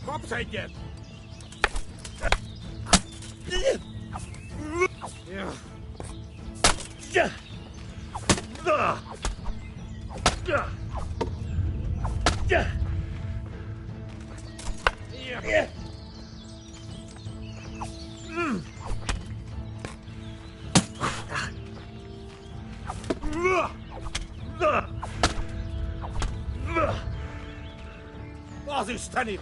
Kopteken! Was ist denn?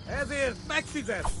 Ezért megfizetsz!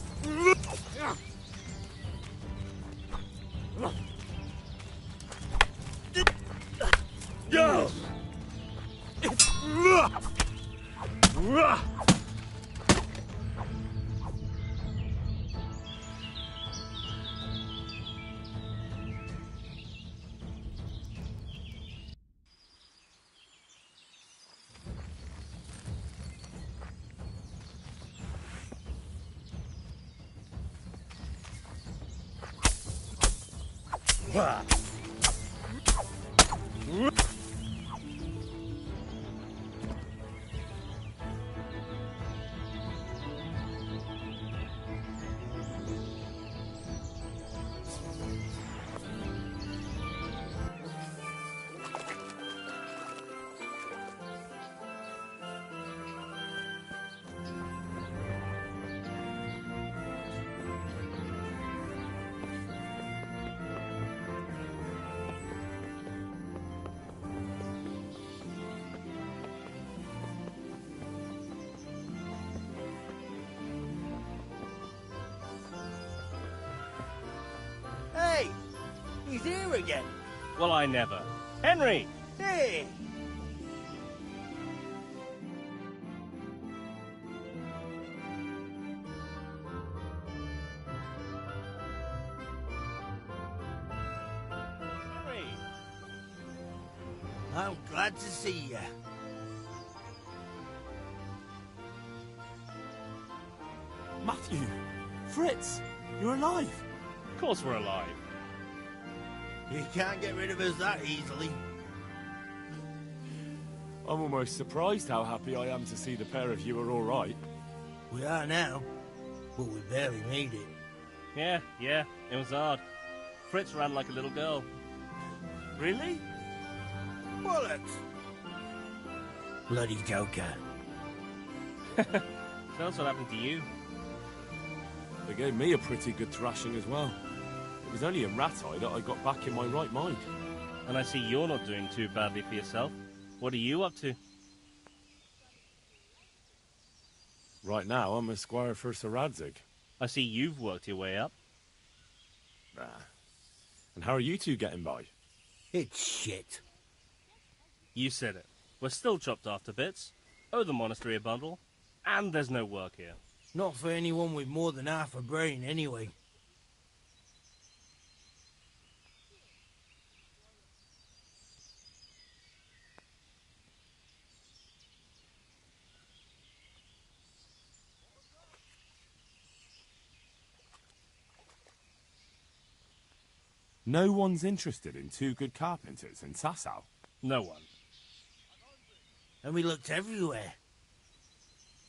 Hey! He's here again! Well, I never. Henry! Hey! Henry! I'm glad to see you. Matthew! Fritz! You're alive! Of course we're alive. You can't get rid of us that easily. I'm almost surprised how happy I am to see the pair of you are all right. We are now, but we barely made it. Yeah, it was hard. Fritz ran like a little girl. Really? Bollocks! Bloody Joker. That's what happened to you. They gave me a pretty good thrashing as well. It was only in Rat-Eye that I got back in my right mind. And I see you're not doing too badly for yourself. What are you up to? Right now, I'm a squire for Sir Radzig. I see you've worked your way up. And how are you two getting by? It's shit. You said it. We're still chopped after bits. Owe the monastery a bundle. And there's no work here. Not for anyone with more than half a brain, anyway. No one's interested in two good carpenters in Sasau. No one. And we looked everywhere.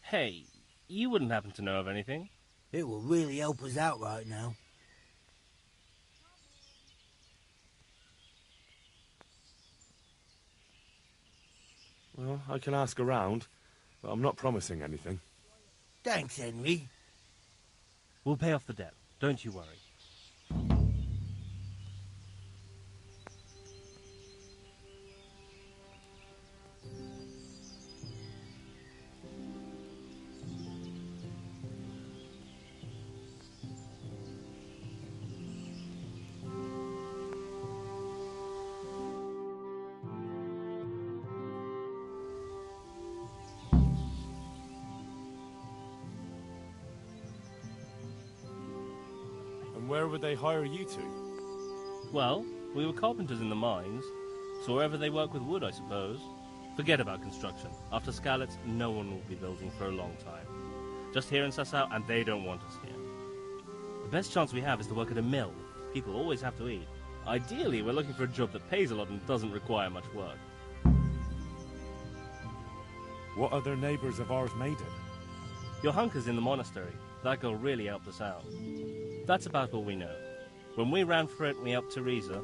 Hey, you wouldn't happen to know of anything? It will really help us out right now. Well, I can ask around, but I'm not promising anything. Thanks, Henry. We'll pay off the debt. Don't you worry. Where would they hire you to? Well, we were carpenters in the mines, so wherever they work with wood, I suppose. Forget about construction. After Skalitz, no one will be building for a long time. Just here in Sassau, and they don't want us here. The best chance we have is to work at a mill. People always have to eat. Ideally, we're looking for a job that pays a lot and doesn't require much work. What other neighbours of ours made it? Johanka's in the monastery. That girl really helped us out. That's about all we know. When we ran for it, we helped Teresa,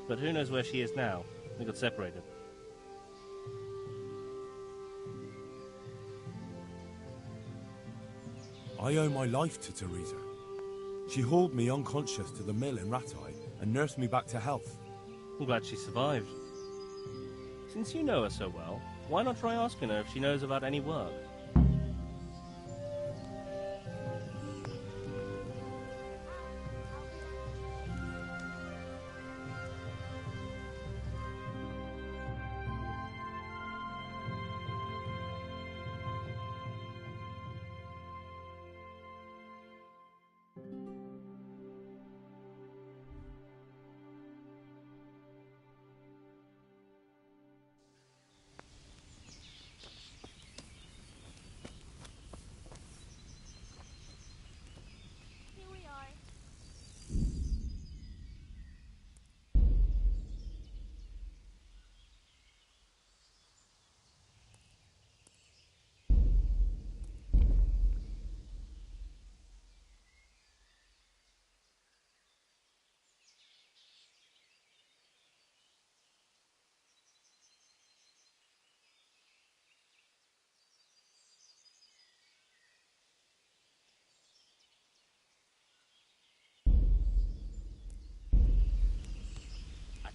but who knows where she is now? We got separated. I owe my life to Teresa. She hauled me unconscious to the mill in Ratai and nursed me back to health. I'm glad she survived. Since you know her so well, why not try asking her if she knows about any work?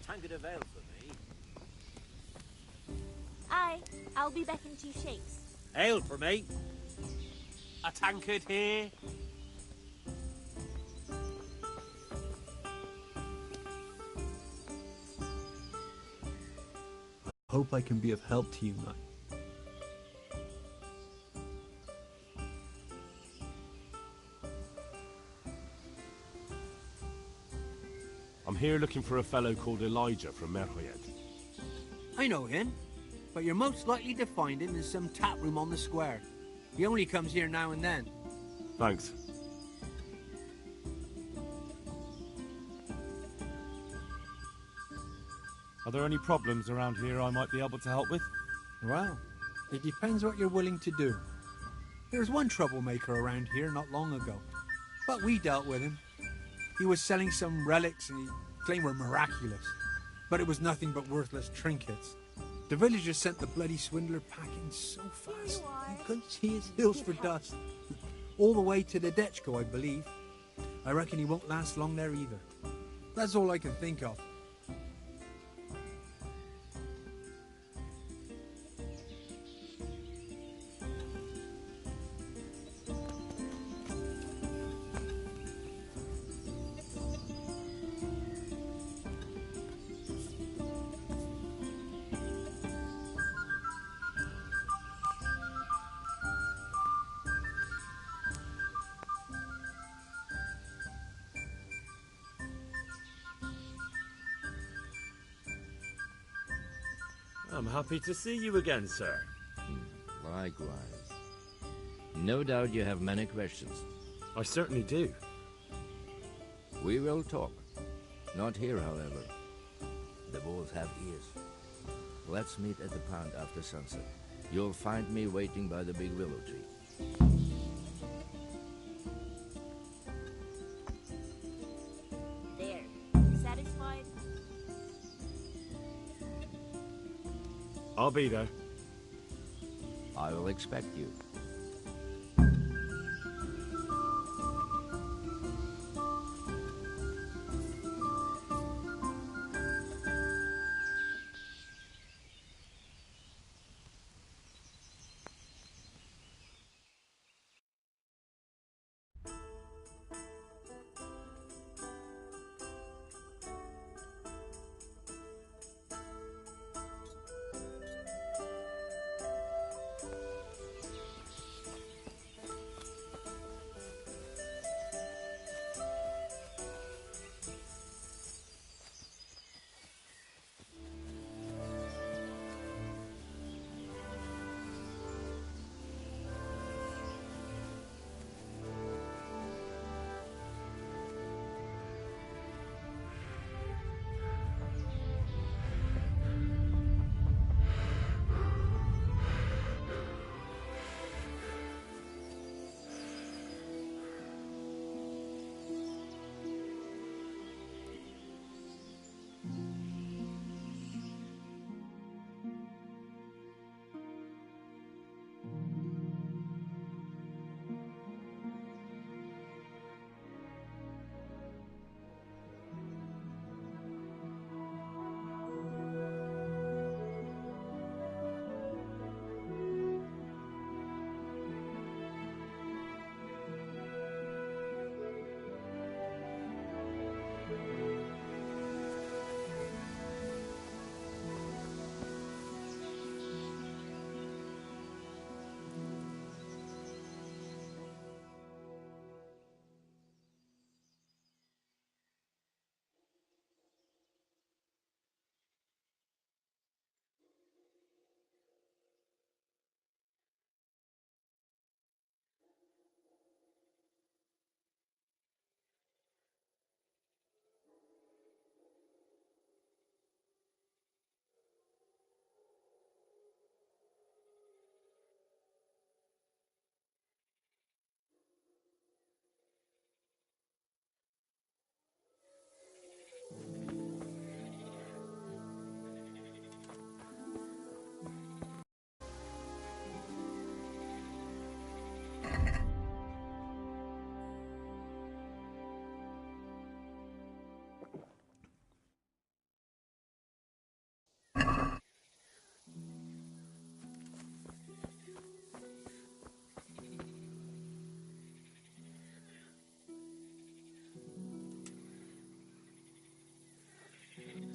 Tankard of ale for me. Aye, I'll be back in 2 shakes. Ale for me. A tankard here. Hope I can be of help to you, Matt. I'm here looking for a fellow called Elijah from Merhoyed. I know him, but you're most likely to find him in some tap room on the square. He only comes here now and then. Thanks. Are there any problems around here I might be able to help with? Well, it depends what you're willing to do. There's one troublemaker around here not long ago, but we dealt with him. He was selling some relics and he claimed were miraculous, but it was nothing but worthless trinkets. The villagers sent the bloody swindler packing so fast, you couldn't see his heels for dust. All the way to the Dechko, I believe. I reckon he won't last long there either. That's all I can think of. I'm happy to see you again, sir. Likewise. No doubt you have many questions. I certainly do. We will talk. Not here, however. The wolves have ears. Let's meet at the pond after sunset. You'll find me waiting by the big willow tree. There. Satisfied? I'll be there. I will expect you.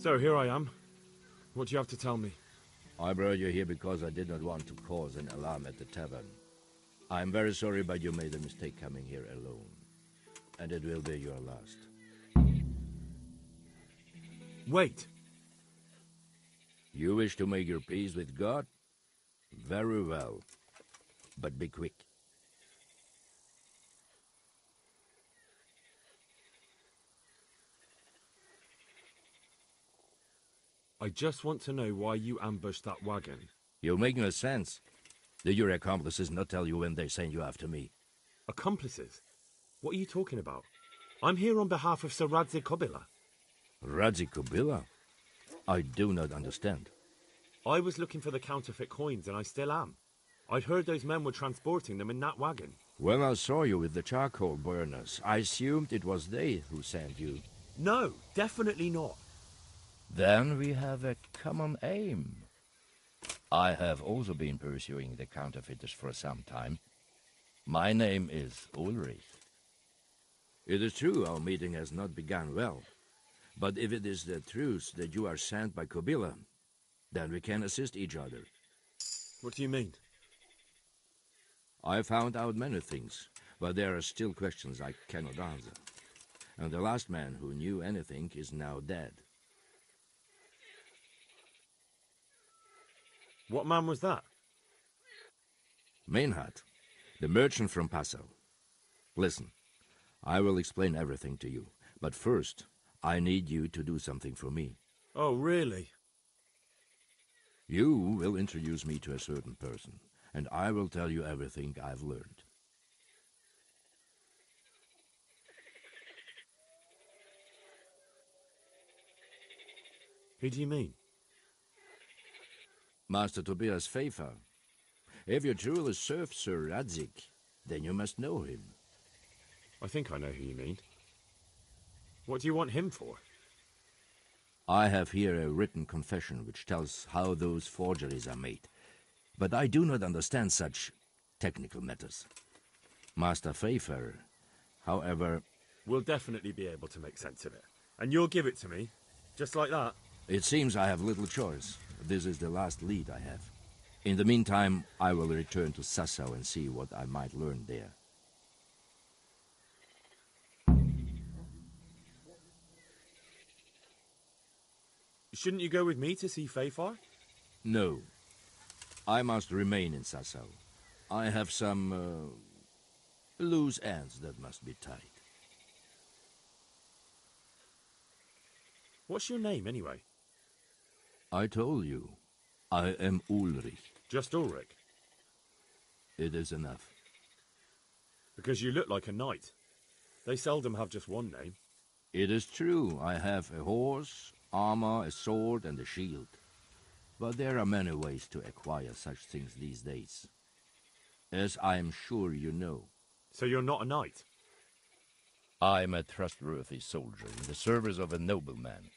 So here I am. What do you have to tell me? I brought you here because I did not want to cause an alarm at the tavern. I'm very sorry, but you made a mistake coming here alone. And it will be your last. Wait! You wish to make your peace with God? Very well. But be quick. I just want to know why you ambushed that wagon. You make no sense. Did your accomplices not tell you when they sent you after me? Accomplices? What are you talking about? I'm here on behalf of Sir Radzik Kobila. Radzik Kobila? I do not understand. I was looking for the counterfeit coins, and I still am. I'd heard those men were transporting them in that wagon. When I saw you with the charcoal burners, I assumed it was they who sent you. No, definitely not. Then we have a common aim. I have also been pursuing the counterfeiters for some time. My name is Ulrich. It is true our meeting has not begun well. But if it is the truth that you are sent by Kobila, then we can assist each other. What do you mean? I found out many things, but there are still questions I cannot answer. And the last man who knew anything is now dead. What man was that? Mainhard, the merchant from Passau. Listen, I will explain everything to you, but first, I need you to do something for me. Oh, really? You will introduce me to a certain person, and I will tell you everything I've learned. Who do you mean? Master Tobias Pfeiffer. If you truly serve Sir Radzik, then you must know him. I think I know who you mean. What do you want him for? I have here a written confession which tells how those forgeries are made, but I do not understand such technical matters. Master Pfeiffer, however... We'll definitely be able to make sense of it. And you'll give it to me, just like that? It seems I have little choice. This is the last lead I have. In the meantime, I will return to Sassau and see what I might learn there. Shouldn't you go with me to see Pfeiffer? No. I must remain in Sassau. I have some, loose ends that must be tied. What's your name, anyway? I told you. I am Ulrich. Just Ulrich? It is enough. Because you look like a knight. They seldom have just one name. It is true. I have a horse, armor, a sword, and a shield. But there are many ways to acquire such things these days. As I am sure you know. So you're not a knight? I am a trustworthy soldier in the service of a nobleman.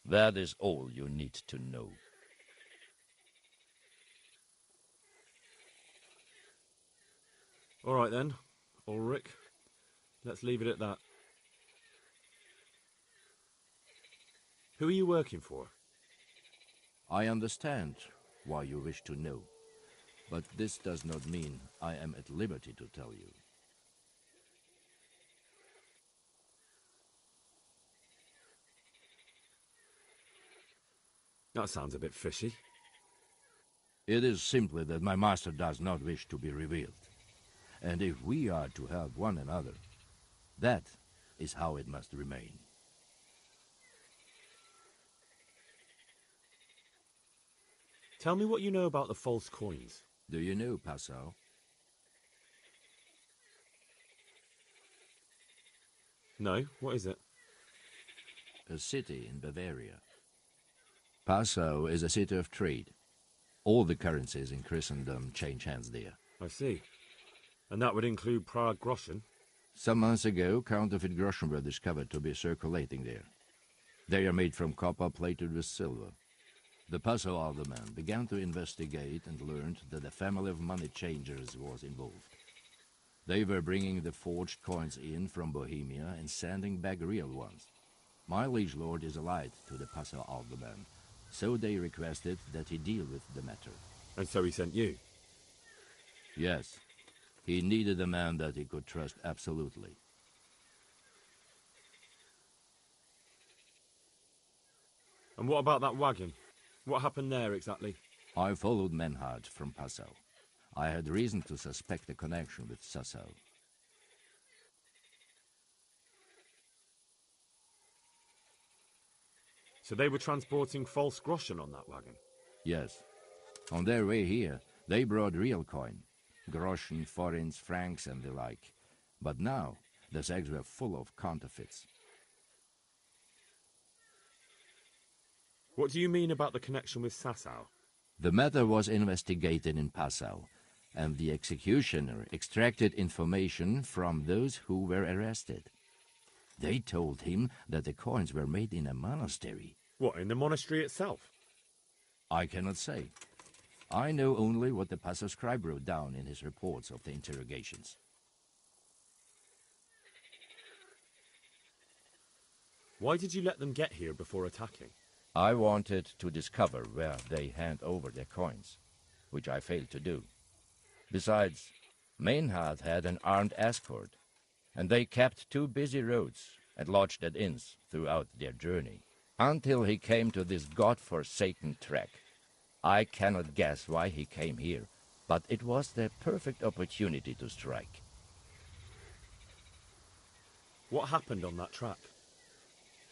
That is all you need to know. All right then, Ulrich. Let's leave it at that. Who are you working for? I understand why you wish to know, but this does not mean I am at liberty to tell you. That sounds a bit fishy. It is simply that my master does not wish to be revealed. And if we are to help one another, that is how it must remain. Tell me what you know about the false coins. Do you know Passau? No, what is it? A city in Bavaria. Passau is a city of trade. All the currencies in Christendom change hands there. I see. And that would include Prague groschen? Some months ago, counterfeit groschen were discovered to be circulating there. They are made from copper plated with silver. The Passau alderman began to investigate and learned that a family of money changers was involved. They were bringing the forged coins in from Bohemia and sending back real ones. My liege lord is allied to the Passau alderman, so they requested that he deal with the matter. And so he sent you? Yes. He needed a man that he could trust absolutely. And what about that wagon? What happened there exactly? I followed Menhard from Passau. I had reason to suspect a connection with Sassau. So they were transporting false groschen on that wagon? Yes. On their way here, they brought real coin. Groschen, forints, francs, and the like. But now, the sacks were full of counterfeits. What do you mean about the connection with Sassau? The matter was investigated in Passau, and the executioner extracted information from those who were arrested. They told him that the coins were made in a monastery. What, in the monastery itself? I cannot say. I know only what the Passau scribe wrote down in his reports of the interrogations. Why did you let them get here before attacking? I wanted to discover where they hand over their coins, which I failed to do. Besides, Meinhard had an armed escort, and they kept 2 busy roads and lodged at inns throughout their journey, until he came to this god-forsaken track. I cannot guess why he came here, but it was the perfect opportunity to strike. What happened on that track?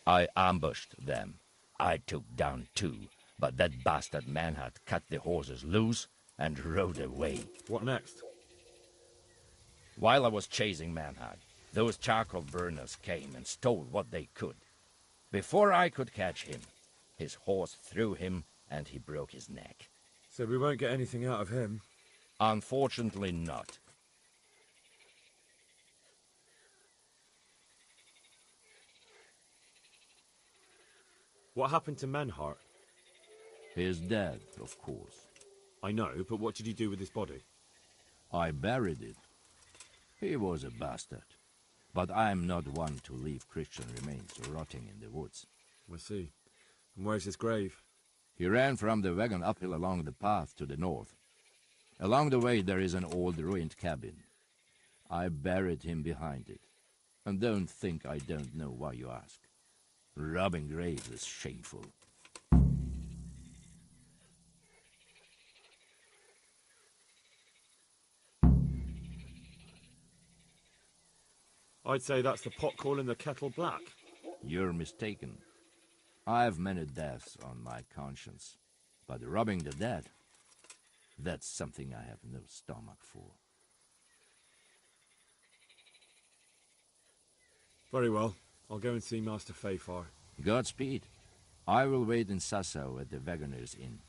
I ambushed them. I took down 2, but that bastard Manhart cut the horses loose and rode away. What next? While I was chasing Manhart, those charcoal burners came and stole what they could. Before I could catch him, his horse threw him and he broke his neck. So we won't get anything out of him? Unfortunately not. What happened to Menhart? He's dead, of course. I know, but what did you do with his body? I buried it. He was a bastard. But I'm not one to leave Christian remains rotting in the woods. I see. And where's his grave? He ran from the wagon uphill along the path to the north. Along the way there is an old ruined cabin. I buried him behind it. And don't think I don't know why you ask. Robbing graves is shameful. I'd say that's the pot calling the kettle black. You're mistaken. I've many deaths on my conscience, but robbing the dead, that's something I have no stomach for. Very well. I'll go and see Master Fayfar. Godspeed. I will wait in Sassau at the Wagoner's Inn.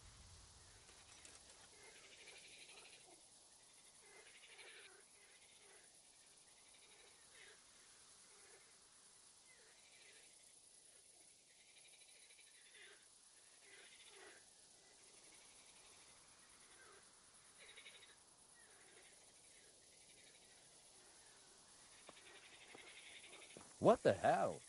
What the hell?